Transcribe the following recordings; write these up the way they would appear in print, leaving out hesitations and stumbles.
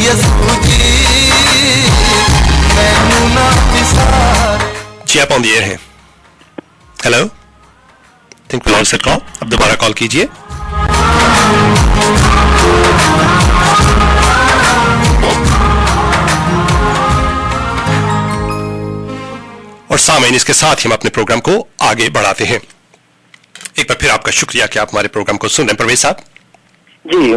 जी आप on the air हैं। Hello, think we lost that call. अब दोबारा कॉल कीजिए। और सामईन, इसके साथ ही हम अपने प्रोग्राम को आगे बढ़ाते हैं। एक बार फिर आपका शुक्रिया कि आप हमारे प्रोग्राम को सुन रहे हैं परवेज साहब जी।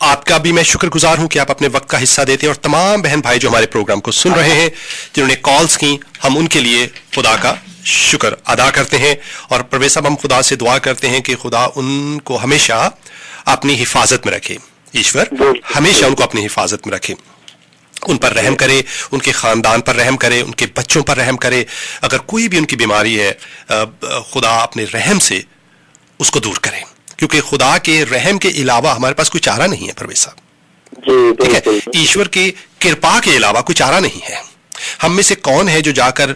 आपका भी मैं शुक्रगुजार हूं कि आप अपने वक्त का हिस्सा देते हैं, और तमाम बहन भाई जो हमारे प्रोग्राम को सुन रहे हैं, जिन्होंने कॉल्स की, हम उनके लिए खुदा का शुक्र अदा करते हैं। और परवेज साहब, हम खुदा से दुआ करते हैं कि खुदा उनको हमेशा अपनी हिफाजत में रखे। ईश्वर हमेशा उनको अपनी हिफाजत में रखे, उन पर रहम करे, उनके खानदान पर रहम करे, उनके बच्चों पर रहम करे। अगर कोई भी उनकी बीमारी है, खुदा अपने रहम से उसको दूर करे, क्योंकि खुदा के रहम के अलावा हमारे पास कोई चारा नहीं है परवेज साहब। ठीक है, ईश्वर की कृपा के अलावा कोई चारा नहीं है। हम में से कौन है जो जाकर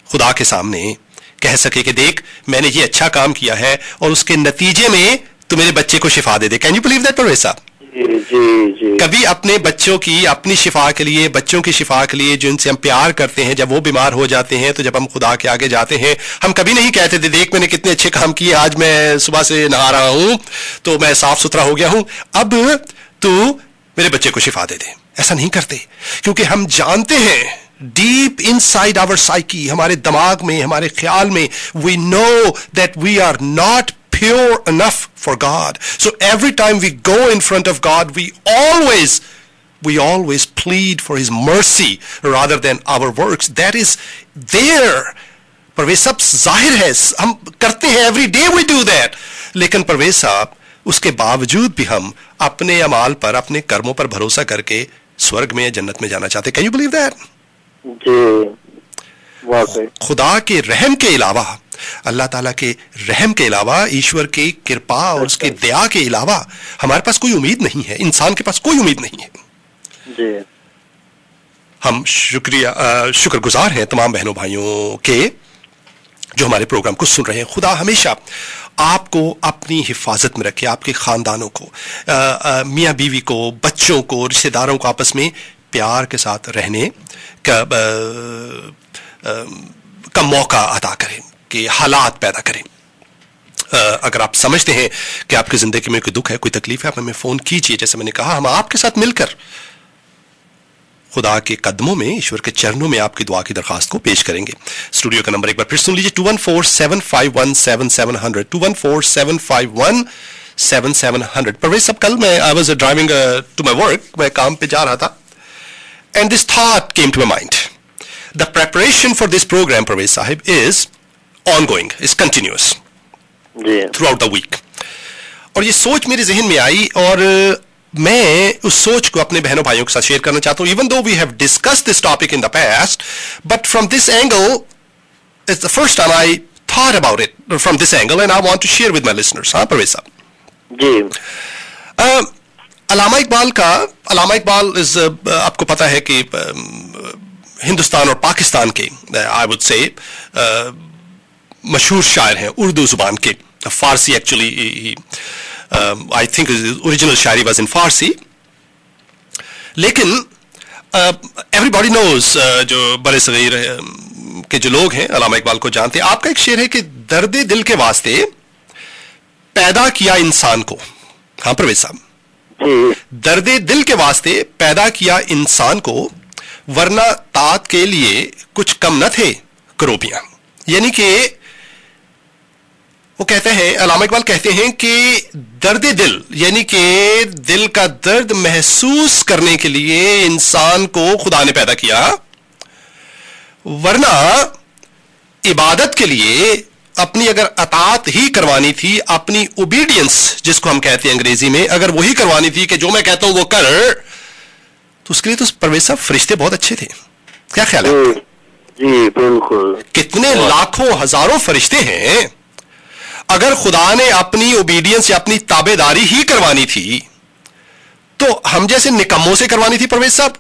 खुदा के सामने कह सके कि देख, मैंने ये अच्छा काम किया है और उसके नतीजे में तू मेरे बच्चे को शिफा दे दे। Can you believe that Parvez साहब? जी। कभी अपने बच्चों की, अपनी शिफा के लिए, बच्चों की शिफा के लिए, जिनसे हम प्यार करते हैं, जब वो बीमार हो जाते हैं, तो जब हम खुदा के आगे जाते हैं, हम कभी नहीं कहते थे देख मैंने कितने अच्छे काम किए, आज मैं सुबह से नहा रहा हूं तो मैं साफ सुथरा हो गया हूं, अब तू मेरे बच्चे को शिफा दे दे। ऐसा नहीं करते, क्योंकि हम जानते हैं डीप इनसाइड आवर साइकी, हमारे दिमाग में, हमारे ख्याल में, we know that we are not pure enough for God. So every time we go in front of God, we always plead for His mercy rather than our works. That is there. Parvez साहब, जाहिर है हम करते हैं, every day we do that. लेकिन परवेज साहब, उसके बावजूद भी हम अपने अमाल पर, अपने कर्मों पर भरोसा करके स्वर्ग में या जन्नत में जाना चाहते। Can you believe that? जी, खुदा के रहम के अलावा, अल्लाह ताला के रहम के अलावा, ईश्वर की कृपा और उसकी दया के अलावा हमारे पास कोई उम्मीद नहीं है। इंसान के पास कोई उम्मीद नहीं है जी। हम शुक्रगुजार हैं तमाम बहनों भाइयों के जो हमारे प्रोग्राम को सुन रहे हैं। खुदा हमेशा आपको अपनी हिफाजत में रखे, आपके खानदानों को, मियाँ बीवी को, बच्चों को, रिश्तेदारों को आपस में प्यार के साथ रहने का मौका अदा करें, कि हालात पैदा करें। अगर आप समझते हैं कि आपकी जिंदगी में कोई दुख है, कोई तकलीफ है, आप हमें फोन कीजिए। जैसे मैंने कहा, हम आपके साथ मिलकर खुदा के कदमों में, ईश्वर के चरणों में आपकी दुआ की दरखास्त को पेश करेंगे। स्टूडियो का नंबर एक बार फिर सुन लीजिए, 2147517700, 2147517700। परवेज साहब, कल मैं I was driving to my work, मैं काम पे जा रहा था, and this thought came to my mind, the preparation for this programme Parvez साहब is ongoing, is continuous throughout the week. और ये सोच मेरे जहन में आई, और मैं उस सोच को अपने बहनों भाइयों के साथ शेयर करना चाहता हूं। Even though we have discussed this topic in the past, but from this angle, it's the first time I thought about it from this angle, and I want to share with my listeners. हाँ परवेज साहब जी। अल्लामा Iqbal is आपको पता है कि हिंदुस्तान और पाकिस्तान के I would say मशहूर शायर हैं उर्दू जुबान के। Farsi actually I think original शायरी वाज इन फारसी, लेकिन एवरीबॉडी नोज, जो बड़े सगीर के जो लोग हैं अल्लामा इकबाल को जानते हैं। आपका एक शेर है कि दर्द दिल के वास्ते पैदा किया इंसान को। हाँ परवेज साहब, दर्द दिल के वास्ते पैदा किया इंसान को, वरना तात के लिए कुछ कम न थे करोबियां। यानी कि वो कहते हैं, अल्लामा इकबाल कहते हैं कि दर्द दिल, यानी कि दिल का दर्द महसूस करने के लिए इंसान को खुदा ने पैदा किया, वरना इबादत के लिए अपनी अगर अतात ही करवानी थी, अपनी ओबीडियंस जिसको हम कहते हैं अंग्रेजी में, अगर वही करवानी थी कि जो मैं कहता हूं वो कर, तो उसके लिए तो परवेज साहब फरिश्ते बहुत अच्छे थे। क्या ख्याल है? जी बिल्कुल। कितने लाखों हजारों फरिश्ते हैं, अगर खुदा ने अपनी ओबीडियंस या अपनी ताबेदारी ही करवानी थी तो हम जैसे निकम्मों से करवानी थी परवेज साहब।